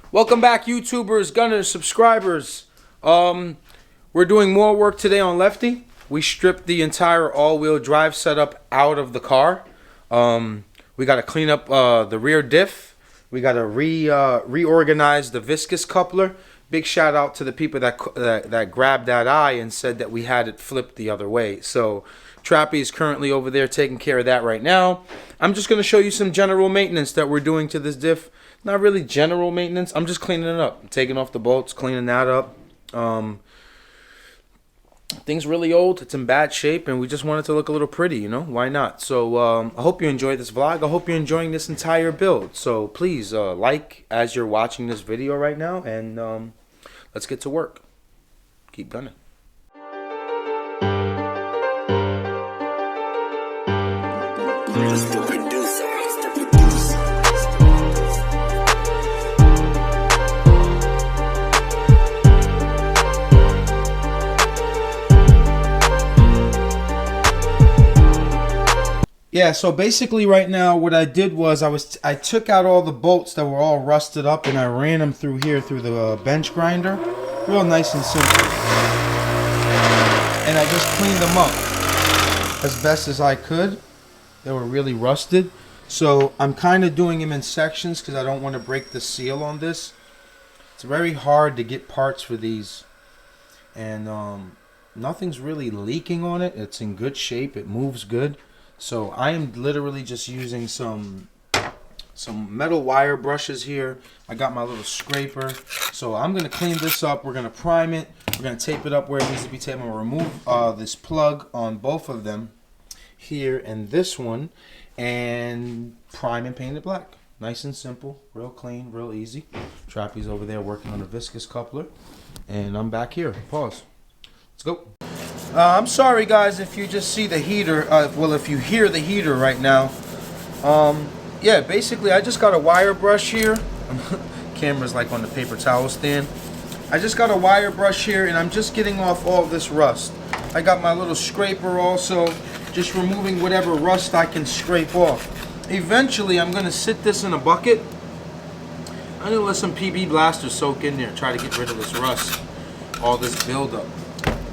Welcome back, YouTubers, gunners, subscribers. We're doing more work today on Lefty. We stripped the entire all-wheel drive setup out of the car. We got to clean up the rear diff. We got to reorganize the viscous coupler. Big shout out to the people that grabbed that eye and said that we had it flipped the other way. So Trappy is currently over there taking care of that right now. I'm just going to show you some general maintenance that we're doing to this diff. Not really general maintenance. I'm just cleaning it up. I'm taking off the bolts, cleaning that up. Thing's really old. It's in bad shape, and we just want it to look a little pretty, you know? Why not? So I hope you enjoyed this vlog. I hope you're enjoying this entire build. So please like as you're watching this video right now, and let's get to work. Keep gunning. Yeah, so basically right now what I did was I took out all the bolts that were all rusted up and I ran them through here through the bench grinder. Real nice and simple. And I just cleaned them up as best as I could. They were really rusted. So I'm kind of doing them in sections because I don't want to break the seal on this. It's very hard to get parts for these. And nothing's really leaking on it. It's in good shape. It moves good. So I am literally just using some metal wire brushes here. I got my little scraper. So I'm going to clean this up. We're going to prime it. We're going to tape it up where it needs to be taped. I'm going to remove this plug on both of them, here and this one, and prime and paint it black. Nice and simple, real clean, real easy. Trappy's over there working on the viscous coupler, and I'm back here. Pause. Let's go. I'm sorry guys if you just see the heater, well if you hear the heater right now. Yeah, basically I just got a wire brush here. Camera's like on the paper towel stand. I just got a wire brush here and I'm just getting off all this rust. I got my little scraper also, just removing whatever rust I can scrape off. Eventually I'm going to sit this in a bucket. I'm going to let some PB Blaster soak in there, try to get rid of this rust, all this buildup.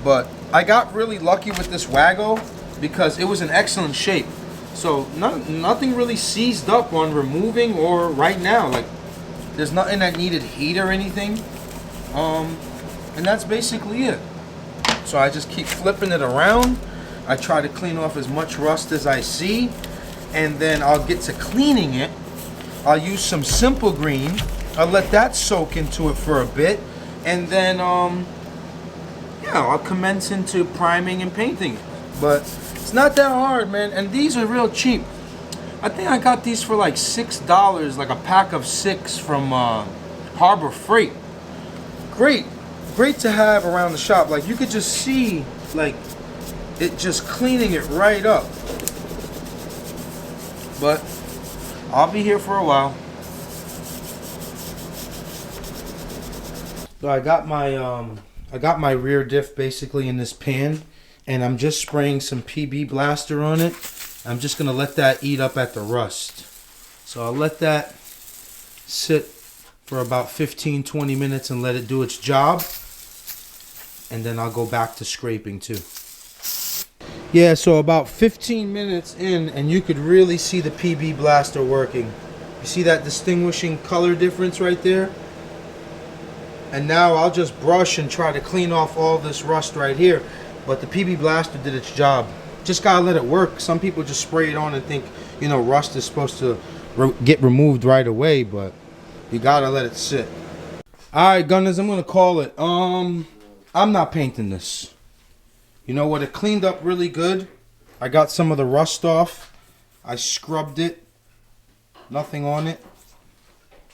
But I got really lucky with this Wago because it was in excellent shape. So nothing really seized up on removing or right now. Like there's nothing that needed heat or anything. And that's basically it. So I just keep flipping it around. I try to clean off as much rust as I see. And then I'll get to cleaning it. I'll use some Simple Green. I'll let that soak into it for a bit. And then yeah, I'll commence into priming and painting. But it's not that hard, man. And these are real cheap. I think I got these for like $6, like a pack of 6 from Harbor Freight. Great to have around the shop. Like you could just see like it just cleaning it right up. But I'll be here for a while. So I got my rear diff basically in this pan, and I'm just spraying some PB Blaster on it. I'm just going to let that eat up at the rust. So I'll let that sit for about 15-20 minutes and let it do its job. And then I'll go back to scraping too. Yeah, so about 15 minutes in and you could really see the PB Blaster working. You see that distinguishing color difference right there? And now I'll just brush and try to clean off all this rust right here. But the PB Blaster did its job. Just gotta let it work. Some people just spray it on and think, you know, rust is supposed to get removed right away, but you gotta let it sit. Alright, gunners, I'm gonna call it. I'm not painting this. You know what? It cleaned up really good. I got some of the rust off. I scrubbed it. Nothing on it.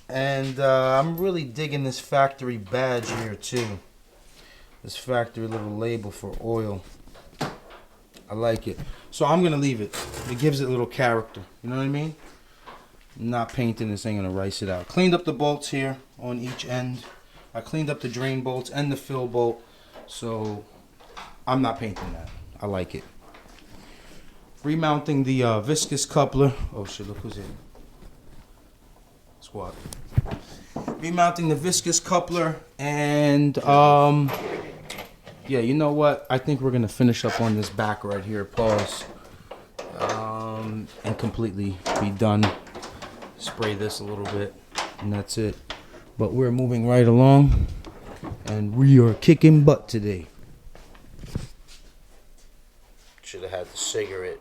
And I'm really digging this factory badge here too. This factory little label for oil. I like it. So I'm going to leave it. It gives it a little character. You know what I mean? I'm not painting this. Ain't going to rice it out. Cleaned up the bolts here on each end. I cleaned up the drain bolts and the fill bolt. So I'm not painting that. I like it. Remounting the viscous coupler. Oh shit, look who's in. Squad. remounting the viscous coupler, and yeah, you know what? I think we're gonna finish up on this back right here. Pause. And completely be done. Spray this a little bit, and that's it. But we're moving right along, and we are kicking butt today. Should have had the cigarette.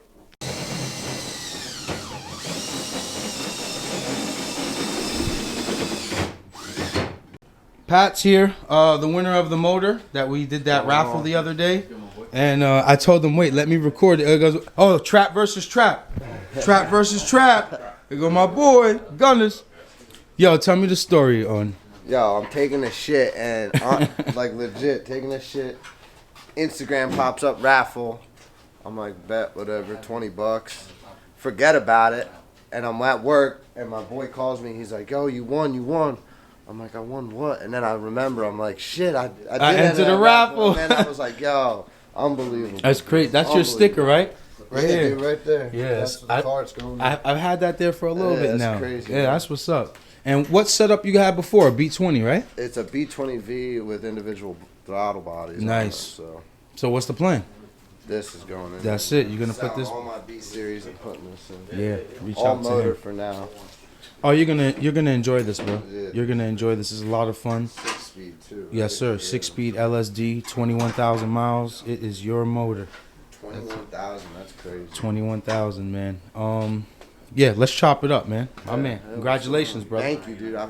Pat's here, the winner of the motor that we did that raffle the other day. And I told him, wait, let me record it. It goes, oh, trap versus trap. Trap versus trap. Here go my boy, Gunners. Yo, tell me the story on. Yo, I'm taking a shit and like legit taking a shit. Instagram pops up raffle. I'm like, bet, whatever, 20 bucks. Forget about it. And I'm at work and my boy calls me. He's like, yo, you won. I'm like, I won what? And then I remember, I'm like, shit, I did enter the raffle. And then I was like, yo, unbelievable. That's great. That's your sticker, right? Right here. Dude, right there. Yes. That's the cards going. I've had that there for a little bit now. That's crazy. Yeah, man. that's what's up. And what setup you had before? A B20, right? It's a B20V with individual throttle bodies. Nice. On it, so what's the plan? This is going in. That's it. You're gonna put this. All my B series and putting this in. Yeah. Reach all out to motor him. for now. Oh, you're gonna enjoy this, bro. Yeah. You're gonna enjoy this. It's a lot of fun. 6-speed too. Yes, sir. 6-speed LSD, 21,000 miles. It is your motor. 21,000. That's crazy. 21,000, man. Yeah, let's chop it up, man. My man. Congratulations, bro. Thank you, dude. I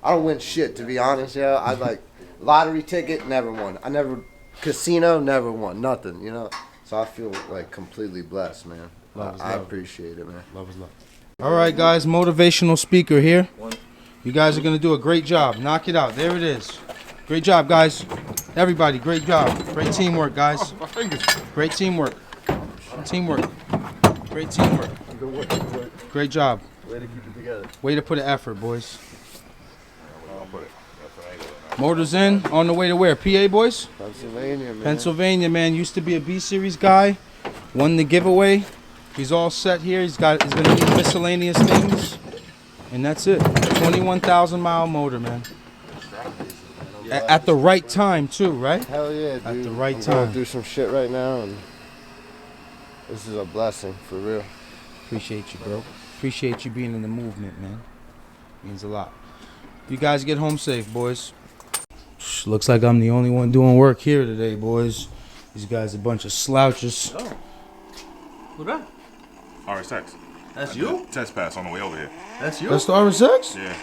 don't win shit, to be honest. Yeah, I like lottery ticket, never won. I never casino, never won. Nothing, you know. So I feel like completely blessed, man. I appreciate it, man. Love is love. All right, guys. Motivational speaker here. You guys are gonna do a great job. Knock it out. There it is. Great job, guys. Everybody, great job. Great teamwork, guys. Great teamwork. Teamwork. Great teamwork. Great job. Way to keep it together. Way to put an effort, boys. Motors in, on the way to where? PA, boys? Pennsylvania, man. Pennsylvania, man. Used to be a B series guy. Won the giveaway. He's all set here. He's gonna need miscellaneous things, and that's it. 21,000 mile motor, man. At the right time too, right? Hell yeah, dude. At the right I'm time. going through some shit right now, and this is a blessing for real. Appreciate you, bro. Appreciate you being in the movement, man. Means a lot. You guys get home safe, boys. Looks like I'm the only one doing work here today, boys. These guys are a bunch of slouches. Oh. Who that? RSX. That's you? Test pass on the way over here. That's you? That's the RSX? Yeah.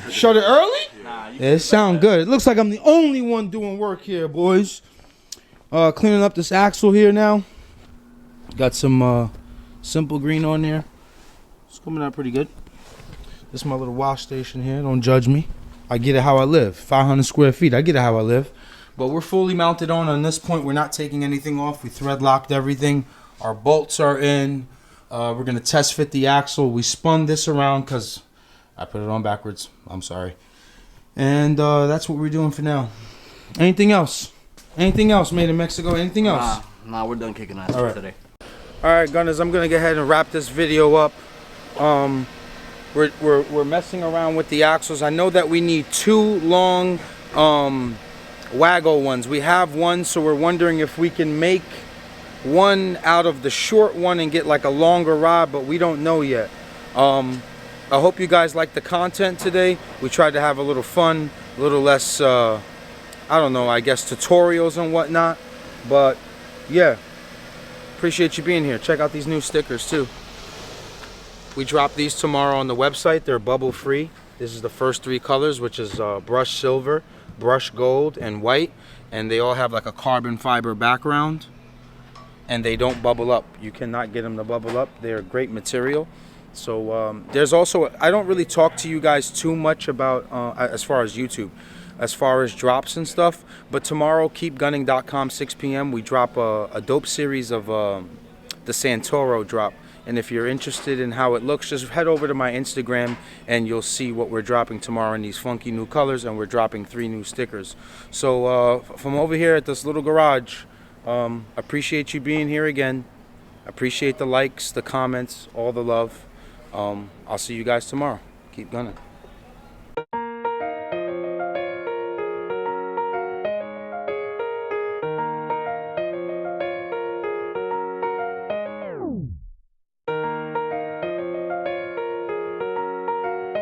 Shut it early? Nah, you It sound good. It looks like I'm the only one doing work here, boys. Cleaning up this axle here now. Got some simple green on there. It's coming out pretty good. This is my little wash station here. Don't judge me. I get it how I live. 500 square feet. I get it how I live. But we're fully mounted on this point. We're not taking anything off. We thread locked everything. Our bolts are in. We're going to test fit the axle. We spun this around because I put it on backwards. I'm sorry. And that's what we're doing for now. Anything else? Anything else made in Mexico? Anything else? Nah, we're done kicking ass All right. today. All right, Gunners, I'm gonna go ahead and wrap this video up. We're messing around with the axles. I know that we need 2 long waggle ones. We have one, so we're wondering if we can make one out of the short one and get like a longer rod, but we don't know yet. I hope you guys like the content today. We tried to have a little fun, a little less, I don't know, I guess tutorials and whatnot. But yeah, appreciate you being here. Check out these new stickers too. We drop these tomorrow on the website. They're bubble free. This is the first 3 colors, which is brush silver, brush gold, and white. And they all have like a carbon fiber background. And they don't bubble up. You cannot get them to bubble up. They're great material. So there's also, I don't really talk to you guys too much about, as far as YouTube, as far as drops and stuff. But tomorrow, KEEPGUNNIN.com, 6 p.m., we drop a dope series of the Santoro drop. And if you're interested in how it looks, just head over to my Instagram and you'll see what we're dropping tomorrow in these funky new colors. And we're dropping 3 new stickers. So from over here at this little garage, Appreciate you being here again. Appreciate the likes, the comments, all the love. I'll see you guys tomorrow. Keep gunning.